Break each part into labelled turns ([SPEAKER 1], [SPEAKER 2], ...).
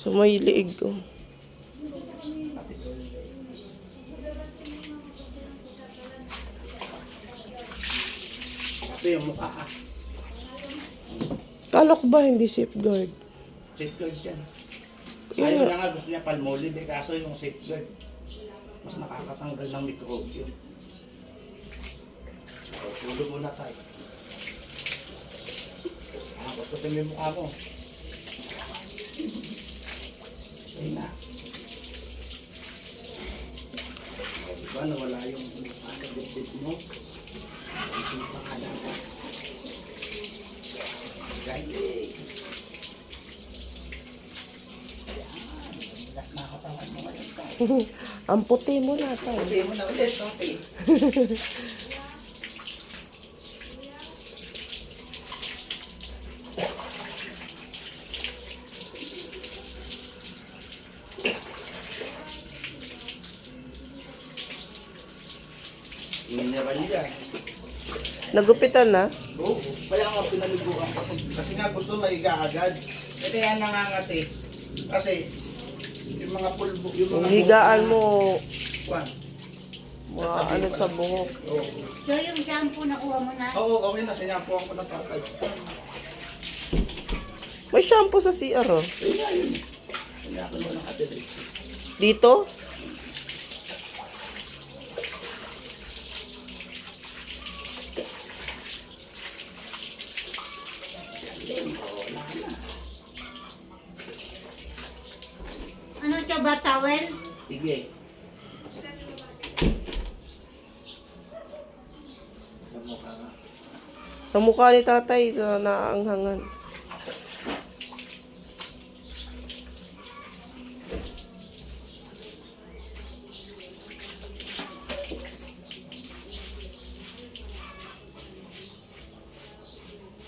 [SPEAKER 1] Sa may liig ko.
[SPEAKER 2] Ito yung mukha ka.
[SPEAKER 1] Kala ko ba hindi safeguard?
[SPEAKER 2] Safeguard yan.
[SPEAKER 1] Yun
[SPEAKER 2] Ayaw
[SPEAKER 1] nga.
[SPEAKER 2] na nga, gusto niya palmolive eh, kaso yung safeguard, mas nakakatanggal ng mikrobyo. So, tulog muna tayo. Kututin mo yung mukha mo. Ayun na. O, diba, nawala yung mukha sa dibdib mo. Ang pangalan ka. Gayay. Las na katawan mo ngayon tayo.
[SPEAKER 1] Ang puti mo na tayo.
[SPEAKER 2] Hindi mo na ulit, okay. Mineral yan.
[SPEAKER 1] Nagupitan na?
[SPEAKER 2] Oo, kaya nga pinaliguan ko. Kasi nga gusto maiga agad. Ito yan nangangati. Kasi yung mga pulbo, yung
[SPEAKER 1] Kung
[SPEAKER 2] mga
[SPEAKER 1] higaan mo,
[SPEAKER 2] Kwan.
[SPEAKER 1] mga ano sa buhok.
[SPEAKER 2] Oo.
[SPEAKER 3] So yung shampoo nakuha mo na?
[SPEAKER 2] Oo, okay na. Sinampuan ko na tatay.
[SPEAKER 1] May shampoo sa CR, oh.
[SPEAKER 2] Ayun nga yun. Sinyakin mo ng Ate Trixie.
[SPEAKER 1] Dito?
[SPEAKER 3] Ano ito ba, towel?
[SPEAKER 2] Sige. Sa mukha nga.
[SPEAKER 1] Sa mukha ni tatay, naanghangan.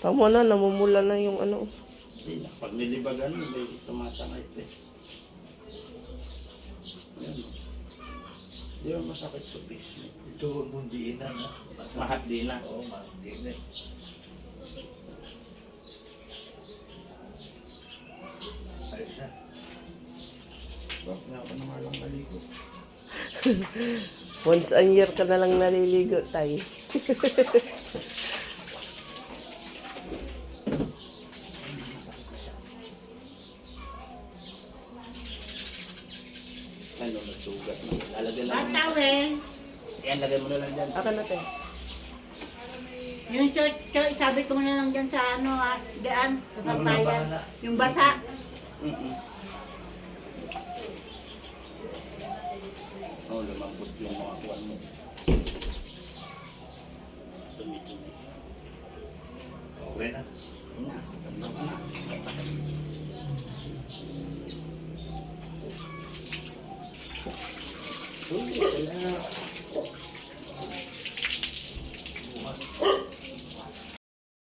[SPEAKER 1] Tama na, namumula na yung ano.
[SPEAKER 2] Hindi na. Pag nilibagan, may tumatangay pa eh. Yan. Di ba masakit sa face?
[SPEAKER 4] Ito mundiin na na.
[SPEAKER 2] Mahat din na.
[SPEAKER 4] Oo, mundiin na. Ayos na.
[SPEAKER 2] Bak, nga ako naman lang maligo.
[SPEAKER 1] Once a year ka na lang naliligo, tay.
[SPEAKER 2] Ano, nagsugat na. Lalagyan
[SPEAKER 3] Ba,
[SPEAKER 2] lang.
[SPEAKER 3] towel?
[SPEAKER 2] Yan, lagay mo na lang dyan.
[SPEAKER 1] Aka na, tay.
[SPEAKER 3] Yung sabi ko na lang dyan sa ano ha, daan, sa sampayan. Yung basa.
[SPEAKER 2] Oh, lumambot yung mga kuwan mo. Dumi-dumi.
[SPEAKER 4] Okay na.
[SPEAKER 2] Yun na, ganda ka na. Uy, wala.